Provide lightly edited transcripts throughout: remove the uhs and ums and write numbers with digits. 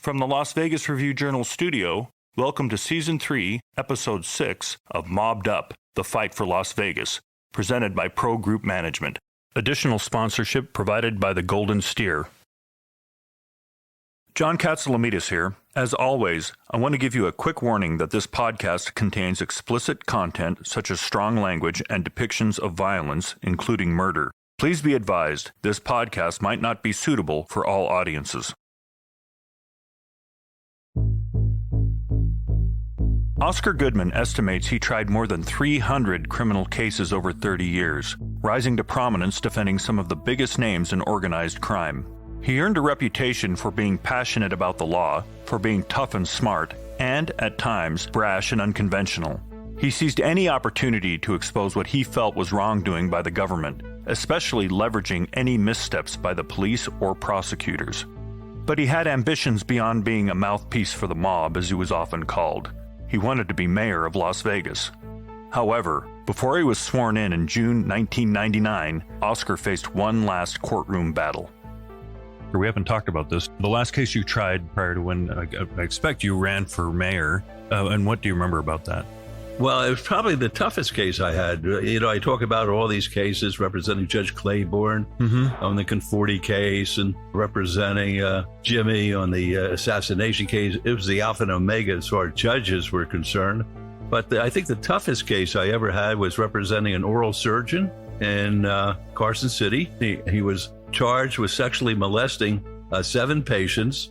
From the Las Vegas Review-Journal studio, welcome to Season 3, Episode 6 of Mobbed Up, The Fight for Las Vegas, presented by Pro Group Management. Additional sponsorship provided by the Golden Steer. John Katsilometes here. As always, I want to give you a quick warning that this podcast contains explicit content such as strong language and depictions of violence, including murder. Please be advised, this podcast might not be suitable for all audiences. Oscar Goodman estimates he tried more than 300 criminal cases over 30 years, rising to prominence defending some of the biggest names in organized crime. He earned a reputation for being passionate about the law, for being tough and smart, and, at times, brash and unconventional. He seized any opportunity to expose what he felt was wrongdoing by the government, especially leveraging any missteps by the police or prosecutors. But he had ambitions beyond being a mouthpiece for the mob, as he was often called. He wanted to be mayor of Las Vegas. However, before he was sworn in June 1999, Oscar faced one last courtroom battle. We haven't talked about this. The last case you tried prior to when I expect you ran for mayor, and what do you remember about that? Well, it was probably the toughest case I had. I talk about all these cases representing Judge Claiborne on the Conforti case and representing Jimmy on the assassination case. It was the alpha and omega as far as judges were concerned. But I think the toughest case I ever had was representing an oral surgeon in Carson City. He was charged with sexually molesting 7 patients,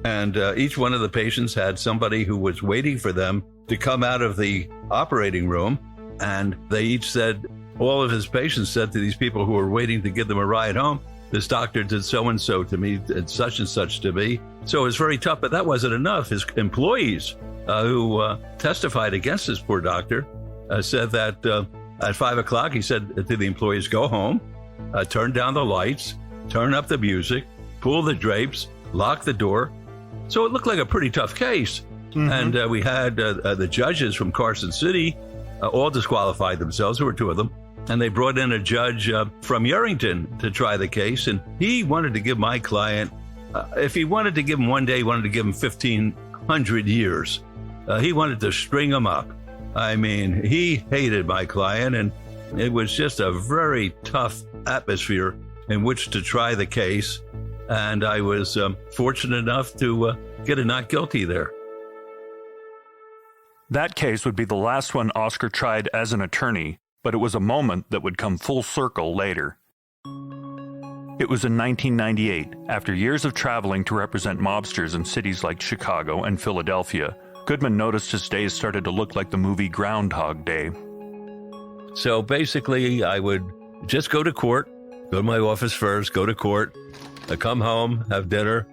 and each one of the patients had somebody who was waiting for them to come out of the operating room, and they each said, all of his patients said to these people who were waiting to give them a ride home, this doctor did so-and-so to me, and such to me. So it was very tough, but that wasn't enough. His employees who testified against this poor doctor said that at 5 o'clock, he said to the employees, go home, turn down the lights, turn up the music, pull the drapes, lock the door. So it looked like a pretty tough case. And we had the judges from Carson City all disqualified themselves. There were 2 of them. And they brought in a judge from Yerington to try the case. And he wanted to give my client, if he wanted to give him one day, he wanted to give him 1,500 years. He wanted to string him up. I mean, he hated my client. And it was just a very tough atmosphere in which to try the case. And I was fortunate enough to get a not guilty there. That case would be the last one Oscar tried as an attorney, but it was a moment that would come full circle later. It was in 1998, after years of traveling to represent mobsters in cities like Chicago and Philadelphia. Goodman noticed his days started to look like the movie Groundhog Day. So basically, I would just go to court, go to my office first, go to court, come home, have dinner,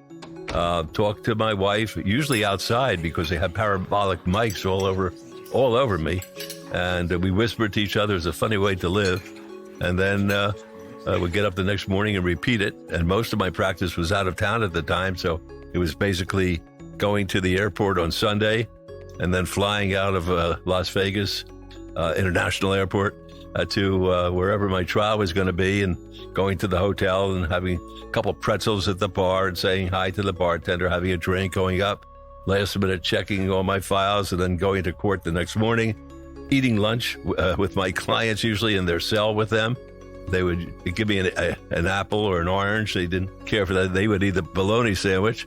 talk to my wife, usually outside because they had parabolic mics all over me. And we whispered to each other, it's a funny way to live. And then we'd get up the next morning and repeat it. And most of my practice was out of town at the time. So it was basically going to the airport on Sunday and then flying out of Las Vegas International Airport to wherever my trial was going to be, and going to the hotel and having a couple pretzels at the bar and saying hi to the bartender, having a drink, going up, last minute checking all my files, and then going to court the next morning, eating lunch with my clients, usually in their cell with them. They would give me an apple or an orange. They didn't care for that. They would eat the bologna sandwich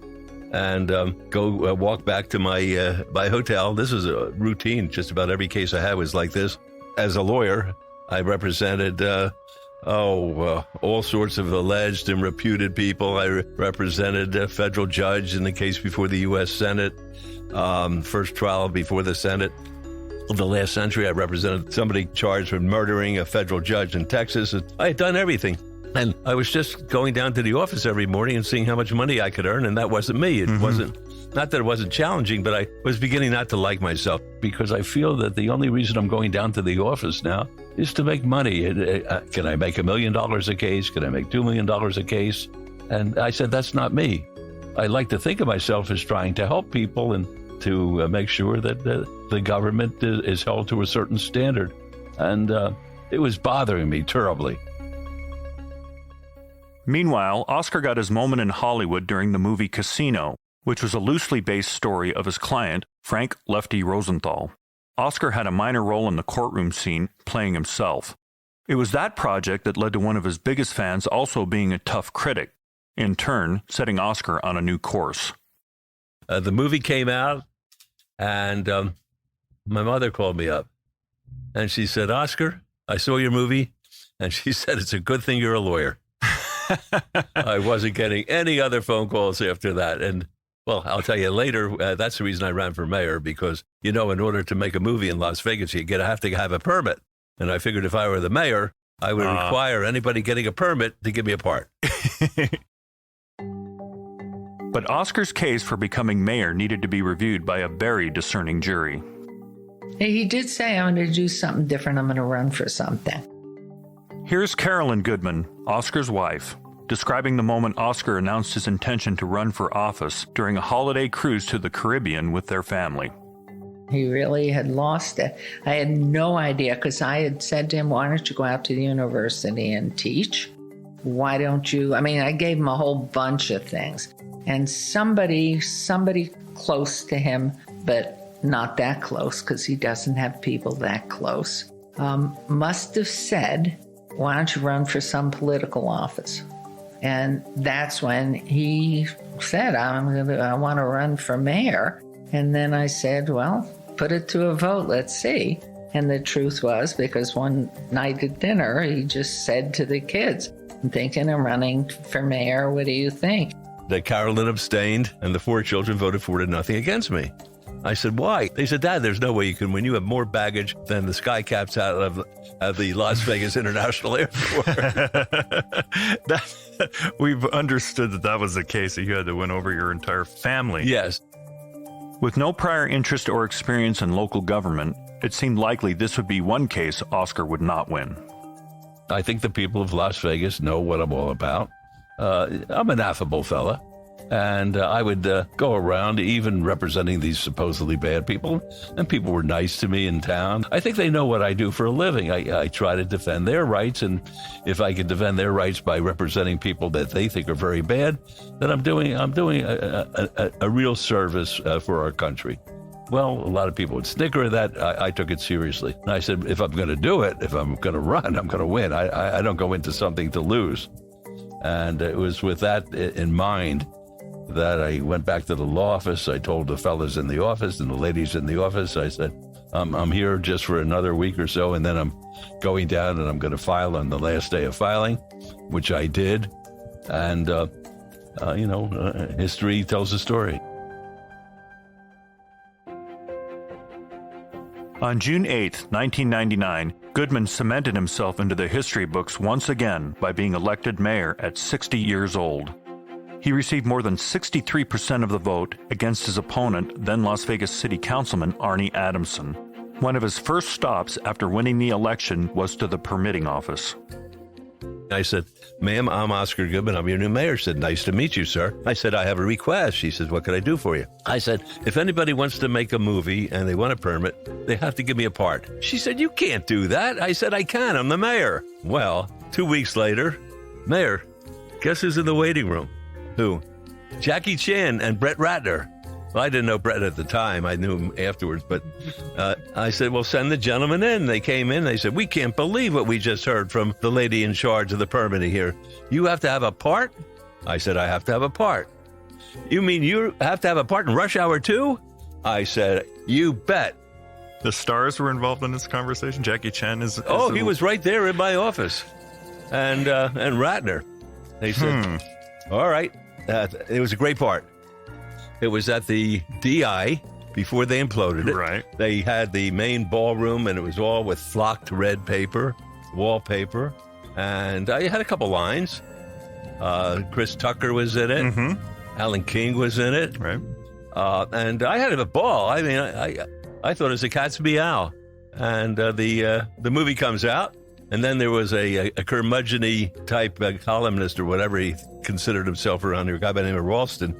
and go walk back to my hotel. This was a routine. Just about every case I had was like this. As a lawyer, I represented all sorts of alleged and reputed people. I represented a federal judge in the case before the U.S. Senate, first trial before the Senate. Of the last century, I represented somebody charged with murdering a federal judge in Texas. I had done everything. And I was just going down to the office every morning and seeing how much money I could earn, and that wasn't me. It wasn't, not that it wasn't challenging, but I was beginning not to like myself because I feel that the only reason I'm going down to the office now is to make money. Can I make $1 million a case? Can I make $2 million a case? And I said, that's not me. I like to think of myself as trying to help people and to make sure that the government is held to a certain standard. And it was bothering me terribly. Meanwhile, Oscar got his moment in Hollywood during the movie Casino, which was a loosely based story of his client, Frank Lefty Rosenthal. Oscar had a minor role in the courtroom scene, playing himself. It was that project that led to one of his biggest fans also being a tough critic, in turn setting Oscar on a new course. The movie came out, and my mother called me up, and she said, Oscar, I saw your movie, and she said, it's a good thing you're a lawyer. I wasn't getting any other phone calls after that. And, well, I'll tell you later, that's the reason I ran for mayor, because, you know, in order to make a movie in Las Vegas, you have to have a permit. And I figured if I were the mayor, I would require anybody getting a permit to give me a part. But Oscar's case for becoming mayor needed to be reviewed by a very discerning jury. He did say, I'm going to do something different. I'm going to run for something. Here's Carolyn Goodman, Oscar's wife, describing the moment Oscar announced his intention to run for office during a holiday cruise to the Caribbean with their family. He really had lost it. I had no idea, because I had said to him, why don't you go out to the university and teach? Why don't you? I mean, I gave him a whole bunch of things. And somebody close to him, but not that close, because he doesn't have people that close, must have said, why don't you run for some political office? And that's when he said, I want to run for mayor. And then I said, well, put it to a vote. Let's see. And the truth was, because one night at dinner, he just said to the kids, I'm thinking of running for mayor. What do you think? That Carolyn abstained, and the 4 children voted 4-0 against me. I said, why? They said, Dad, there's no way you can win. You have more baggage than the sky caps out of the Las Vegas International Airport. We've understood that was the case, that you had to win over your entire family. Yes. With no prior interest or experience in local government, it seemed likely this would be one case Oscar would not win. I think the people of Las Vegas know what I'm all about. I'm an affable fella. And I would go around even representing these supposedly bad people, and people were nice to me in town. I think they know what I do for a living. I try to defend their rights, and if I can defend their rights by representing people that they think are very bad, then I'm doing a real service for our country. Well, a lot of people would snicker at that. I took it seriously. And I said, if I'm going to do it, if I'm going to run, I'm going to win. I don't go into something to lose. And it was with that in mind that I went back to the law office. I told the fellas in the office and the ladies in the office, I said, I'm here just for another week or so, and then I'm going down and I'm going to file on the last day of filing, which I did. And, history tells a story. On June 8, 1999, Goodman cemented himself into the history books once again by being elected mayor at 60 years old. He received more than 63% of the vote against his opponent, then Las Vegas City Councilman Arnie Adamson. One of his first stops after winning the election was to the permitting office. I said, ma'am, I'm Oscar Goodman. I'm your new mayor. She said, nice to meet you, sir. I said, I have a request. She said, what can I do for you? I said, if anybody wants to make a movie and they want a permit, they have to give me a part. She said, you can't do that. I said, I can. I'm the mayor. Well, 2 weeks later, Mayor, guess who's in the waiting room? Who? Jackie Chan and Brett Ratner. Well, I didn't know Brett at the time. I knew him afterwards. But I said, well, send the gentleman in. They came in. They said, we can't believe what we just heard from the lady in charge of the permitting here. You have to have a part? I said, I have to have a part. You mean you have to have a part in Rush Hour 2? I said, you bet. The stars were involved in this conversation? Jackie Chan is he was right there in my office. And Ratner. They said, all right. It was a great part. It was at the DI before they imploded it. Right. They had the main ballroom, and it was all with flocked red paper, wallpaper. And I had a couple lines. Chris Tucker was in it. Mm-hmm. Alan King was in it. Right. And I had a ball. I mean, I thought it was a cat's meow. And the movie comes out. And then there was a curmudgeon-y type columnist or whatever he considered himself around here, a guy by the name of Ralston.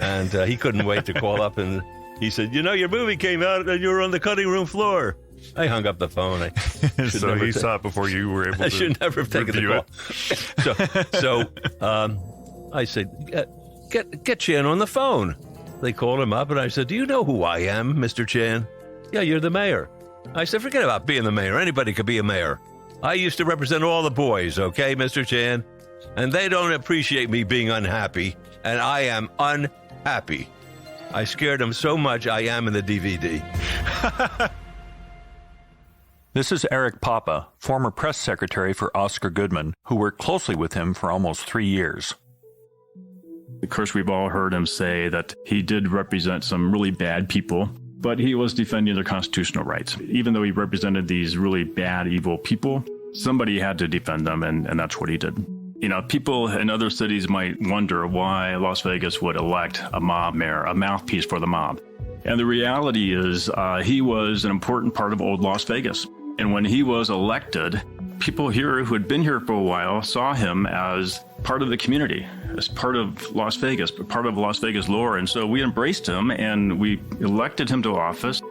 And he couldn't wait to call up, and he said, your movie came out and you were on the cutting room floor. I hung up the phone. So he saw it before you were able to. I should never have taken the call. So I said, get Chan on the phone. They called him up, and I said, "Do you know who I am, Mr. Chan?" "Yeah, you're the mayor." I said, "Forget about being the mayor. Anybody could be a mayor. I used to represent all the boys, okay, Mr. Chan? And they don't appreciate me being unhappy, and I am unhappy." I scared him so much, I am in the DVD. This is Eric Papa, former press secretary for Oscar Goodman, who worked closely with him for almost 3 years. Of course, we've all heard him say that he did represent some really bad people, but he was defending their constitutional rights. Even though he represented these really bad, evil people, somebody had to defend them, and that's what he did. You know, people in other cities might wonder why Las Vegas would elect a mob mayor, a mouthpiece for the mob. And the reality is he was an important part of old Las Vegas. And when he was elected, people here who had been here for a while saw him as part of the community, as part of Las Vegas, but part of Las Vegas lore. And so we embraced him and we elected him to office.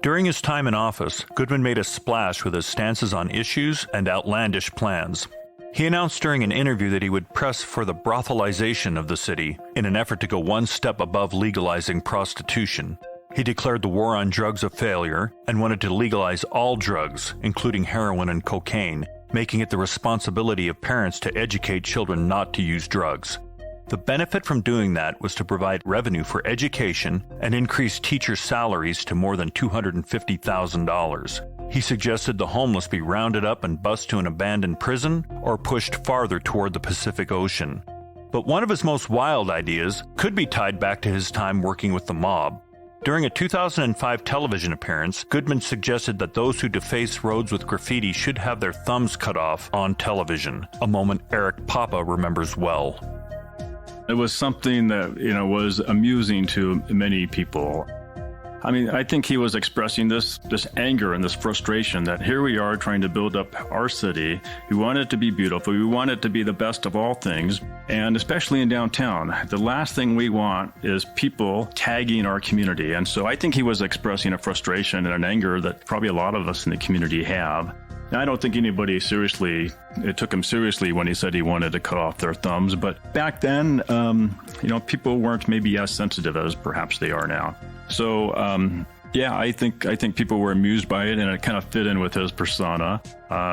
During his time in office, Goodman made a splash with his stances on issues and outlandish plans. He announced during an interview that he would press for the brothelization of the city in an effort to go one step above legalizing prostitution. He declared the war on drugs a failure and wanted to legalize all drugs, including heroin and cocaine, making it the responsibility of parents to educate children not to use drugs. The benefit from doing that was to provide revenue for education and increase teachers' salaries to more than $250,000. He suggested the homeless be rounded up and bused to an abandoned prison or pushed farther toward the Pacific Ocean. But one of his most wild ideas could be tied back to his time working with the mob. During a 2005 television appearance, Goodman suggested that those who deface roads with graffiti should have their thumbs cut off on television, a moment Eric Papa remembers well. It was something that, was amusing to many people. I mean, I think he was expressing this anger and this frustration that here we are trying to build up our city. We want it to be beautiful. We want it to be the best of all things. And especially in downtown, the last thing we want is people tagging our community. And so I think he was expressing a frustration and an anger that probably a lot of us in the community have. Now, I don't think anybody took him seriously when he said he wanted to cut off their thumbs. But back then, people weren't maybe as sensitive as perhaps they are now. So, I think people were amused by it, and it kind of fit in with his persona.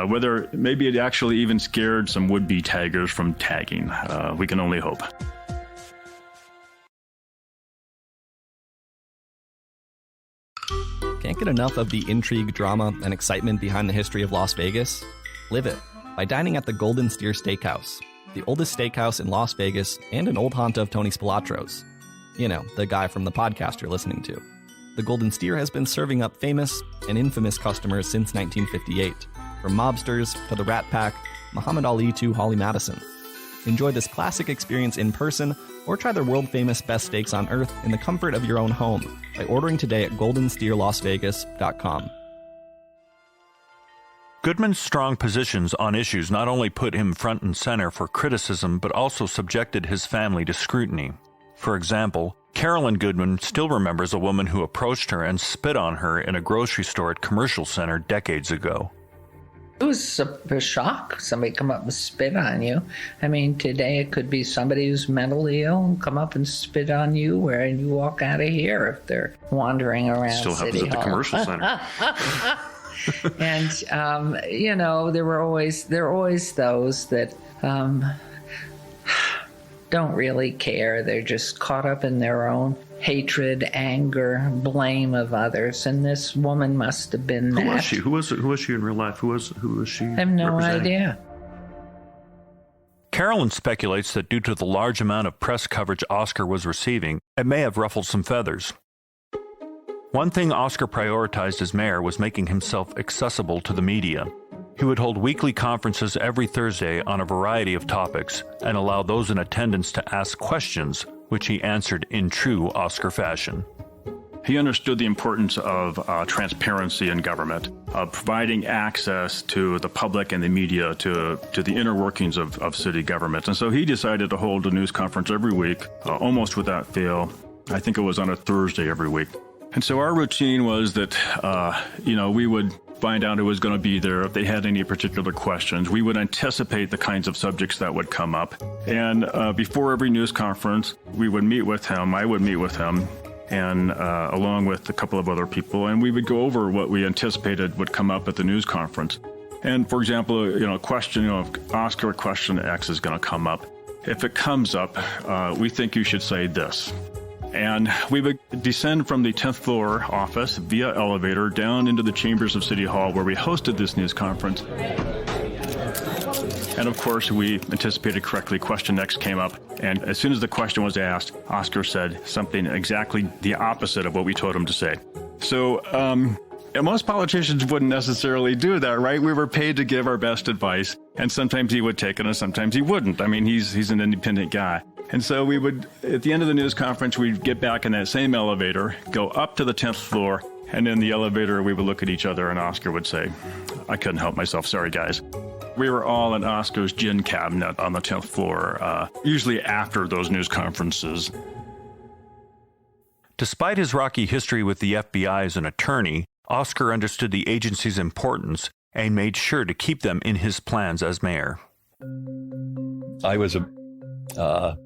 Whether maybe it actually even scared some would-be taggers from tagging, we can only hope. Can't get enough of the intrigue, drama, and excitement behind the history of Las Vegas? Live it by dining at the Golden Steer Steakhouse, the oldest steakhouse in Las Vegas and an old haunt of Tony Spilatro's. You know, the guy from the podcast you're listening to. The Golden Steer has been serving up famous and infamous customers since 1958, from mobsters to the Rat Pack, Muhammad Ali to Holly Madison. Enjoy this classic experience in person or try their world-famous best steaks on earth in the comfort of your own home by ordering today at goldensteerlasvegas.com. Goodman's strong positions on issues not only put him front and center for criticism, but also subjected his family to scrutiny. For example, Carolyn Goodman still remembers a woman who approached her and spit on her in a grocery store at Commercial Center decades ago. It was a shock. Somebody come up and spit on you. I mean, today it could be somebody who's mentally ill and come up and spit on you where you walk out of here if they're wandering around Still City happens at the Commercial Center. And, there are always those that don't really care. They're just caught up in their own hatred, anger, blame of others. And this woman must have been that. Who was she? Who was she in real life? Who was she? I have no idea. Carolyn speculates that due to the large amount of press coverage Oscar was receiving, it may have ruffled some feathers. One thing Oscar prioritized as mayor was making himself accessible to the media. He would hold weekly conferences every Thursday on a variety of topics and allow those in attendance to ask questions, which he answered in true Oscar fashion. He understood the importance of transparency in government, of providing access to the public and the media to the inner workings of city government. And so he decided to hold a news conference every week, almost without fail. I think it was on a Thursday every week. And so our routine was that, we would find out who was going to be there, if they had any particular questions. We would anticipate the kinds of subjects that would come up. And before every news conference, we would meet with him. I would meet with him, and along with a couple of other people, and we would go over what we anticipated would come up at the news conference. And for example, if Oscar question X is going to come up, if it comes up, we think you should say this. And we would descend from the 10th floor office via elevator down into the chambers of City Hall where we hosted this news conference. And of course, we anticipated correctly. Question X came up, and as soon as the question was asked, Oscar said something exactly the opposite of what we told him to say. So, and most politicians wouldn't necessarily do that, right? We were paid to give our best advice, and sometimes he would take it and sometimes he wouldn't. I mean, he's an independent guy. And so we would, at the end of the news conference, we'd get back in that same elevator, go up to the 10th floor, and in the elevator, we would look at each other, and Oscar would say, I couldn't help myself, sorry guys. We were all in Oscar's gin cabinet on the 10th floor, usually after those news conferences. Despite his rocky history with the FBI as an attorney, Oscar understood the agency's importance and made sure to keep them in his plans as mayor. I was a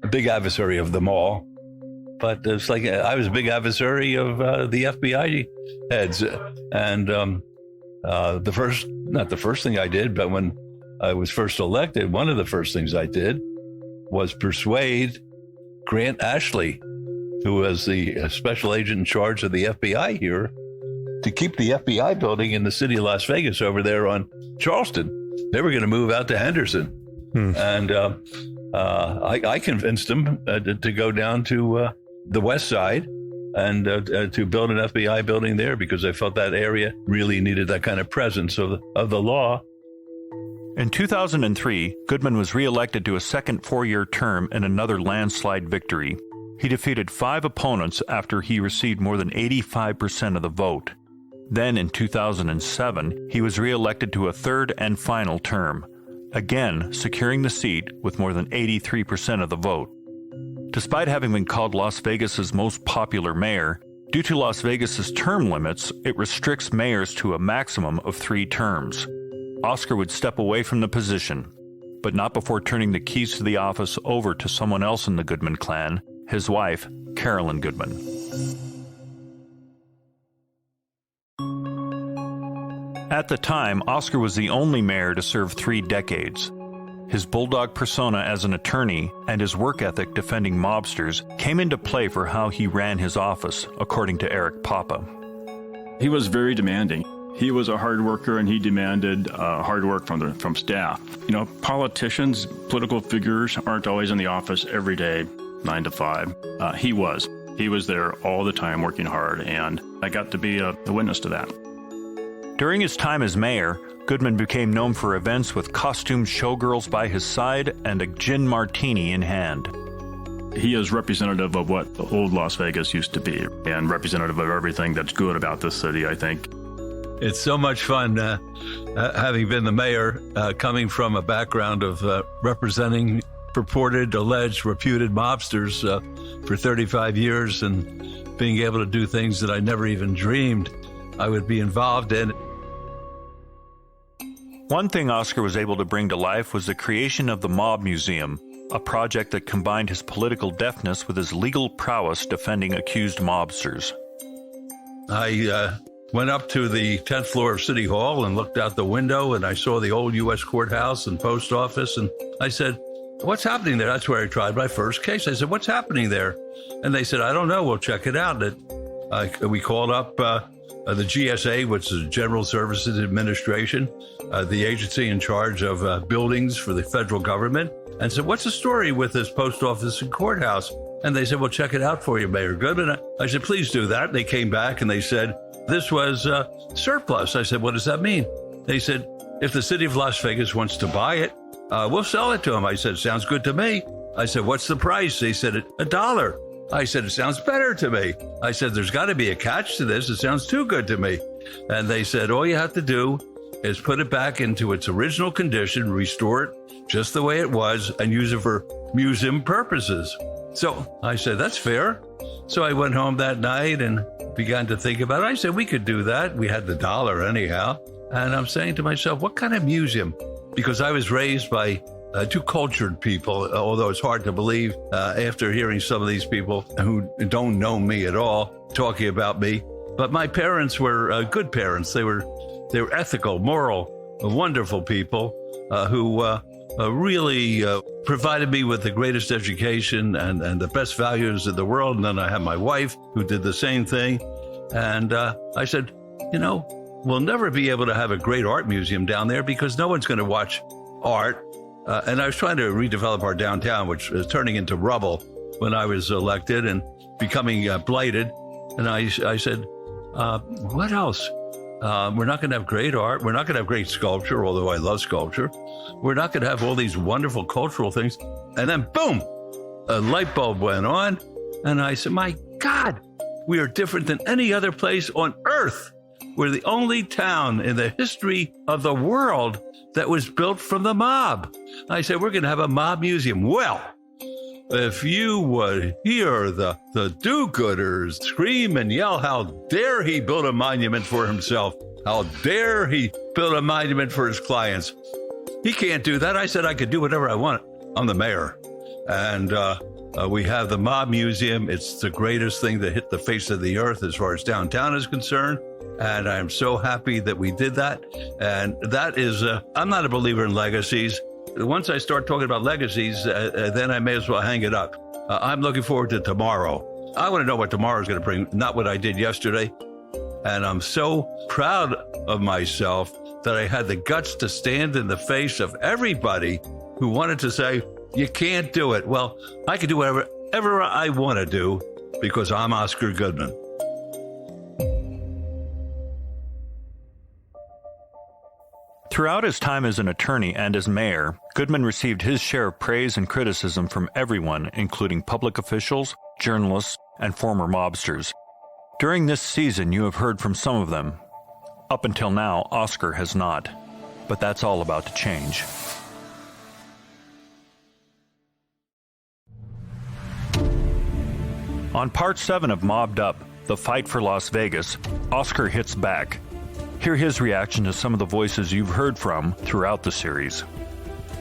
big adversary of them all, but it's like I was a big adversary of the FBI heads. And not the first thing I did, but when I was first elected, one of the first things I did was persuade Grant Ashley, who was the special agent in charge of the FBI here, to keep the FBI building in the city of Las Vegas over there on Charleston. They were going to move out to Henderson. And I convinced them to go down to the west side and to build an FBI building there because I felt that area really needed that kind of presence of the law. In 2003, Goodman was reelected to a second four-year term in another landslide victory. He defeated 5 opponents after he received more than 85% of the vote. Then in 2007, he was reelected to a third and final term, again securing the seat with more than 83% of the vote. Despite having been called Las Vegas's most popular mayor, due to Las Vegas's term limits, it restricts mayors to a maximum of 3 terms. Oscar would step away from the position, but not before turning the keys to the office over to someone else in the Goodman clan, his wife, Carolyn Goodman. At the time, Oscar was the only mayor to serve 3 decades. His bulldog persona as an attorney and his work ethic defending mobsters came into play for how he ran his office, according to Eric Papa. He was very demanding. He was a hard worker, and he demanded hard work from staff. You know, politicians, political figures aren't always in the office every day, 9 to 5. He was. He was there all the time working hard, and I got to be a witness to that. During his time as mayor, Goodman became known for events with costumed showgirls by his side and a gin martini in hand. He is representative of what the old Las Vegas used to be, and representative of everything that's good about this city, I think. It's so much fun having been the mayor, coming from a background of representing purported, alleged, reputed mobsters for 35 years and being able to do things that I never even dreamed I would be involved in. One thing Oscar was able to bring to life was the creation of the Mob Museum, a project that combined his political deftness with his legal prowess defending accused mobsters. I went up to the 10th floor of City Hall and looked out the window, and I saw the old U.S. courthouse and post office, and I said, what's happening there? That's where I tried my first case. I said, what's happening there? And they said, I don't know. We'll check it out. We called up the GSA, which is General Services Administration, the agency in charge of buildings for the federal government, and said, what's the story with this post office and courthouse? And they said, well, check it out for you, Mayor Goodman. I said, please do that. They came back and they said, this was surplus. I said, what does that mean? They said, if the city of Las Vegas wants to buy it, we'll sell it to them. I said, sounds good to me. I said, what's the price? They said, $1. I said, it sounds better to me. I said, there's got to be a catch to this. It sounds too good to me. And they said, all you have to do is put it back into its original condition, restore it just the way it was, and use it for museum purposes. So I said, that's fair. So I went home that night and began to think about it. I said, we could do that. We had the dollar anyhow. And I'm saying to myself, what kind of museum? Because I was raised by two cultured people, although it's hard to believe after hearing some of these people who don't know me at all talking about me. But my parents were good parents. They were ethical, moral, wonderful people who really provided me with the greatest education and the best values in the world. And then I had my wife who did the same thing. And I said, we'll never be able to have a great art museum down there because no one's going to watch art. And I was trying to redevelop our downtown, which was turning into rubble when I was elected and becoming blighted. And I said, what else? We're not going to have great art. We're not going to have great sculpture, although I love sculpture. We're not going to have all these wonderful cultural things. And then, boom, a light bulb went on. And I said, my God, we are different than any other place on earth. We're the only town in the history of the world that was built from the mob. I said, we're going to have a mob museum. Well, if you would hear the do-gooders scream and yell, how dare he build a monument for himself? How dare he build a monument for his clients? He can't do that. I said I could do whatever I want. I'm the mayor. And we have the mob museum. It's the greatest thing that hit the face of the earth as far as downtown is concerned. And I'm so happy that we did that. And that is, I'm not a believer in legacies. Once I start talking about legacies, then I may as well hang it up. I'm looking forward to tomorrow. I want to know what tomorrow is going to bring, not what I did yesterday. And I'm so proud of myself that I had the guts to stand in the face of everybody who wanted to say, you can't do it. Well, I can do whatever I want to do because I'm Oscar Goodman. Throughout his time as an attorney and as mayor, Goodman received his share of praise and criticism from everyone, including public officials, journalists, and former mobsters. During this season, you have heard from some of them. Up until now, Oscar has not. But that's all about to change. On Part 7 of Mobbed Up, The Fight for Las Vegas, Oscar hits back. Hear his reaction to some of the voices you've heard from throughout the series.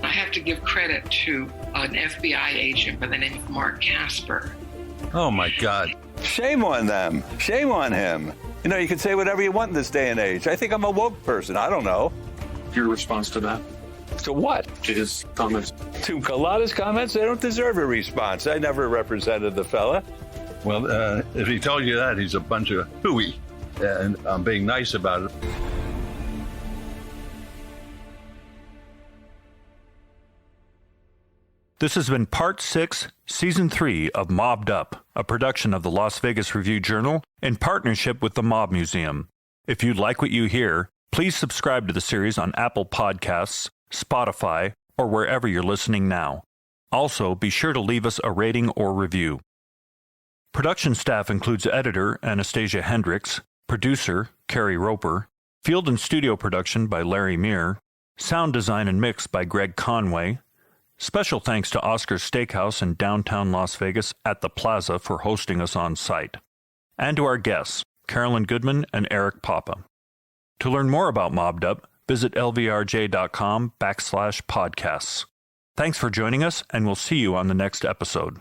I have to give credit to an FBI agent by the name of Mark Casper. Oh, my God. Shame on them. Shame on him. You can say whatever you want in this day and age. I think I'm a woke person. I don't know. Your response to that? To what? To his comments? To Collada's comments? They don't deserve a response. I never represented the fella. Well, if he told you that, he's a bunch of hooey. And I'm being nice about it. This has been Part 6, Season 3 of Mobbed Up, a production of the Las Vegas Review-Journal in partnership with the Mob Museum. If you like what you hear, please subscribe to the series on Apple Podcasts, Spotify, or wherever you're listening now. Also, be sure to leave us a rating or review. Production staff includes editor Anastasia Hendricks, producer Carrie Roper, field and studio production by Larry Meir, sound design and mix by Greg Conway. Special thanks to Oscar's Steakhouse in downtown Las Vegas at the Plaza for hosting us on site. And to our guests, Carolyn Goodman and Eric Papa. To learn more about Mobbed Up, visit lvrj.com/podcasts. Thanks for joining us, and we'll see you on the next episode.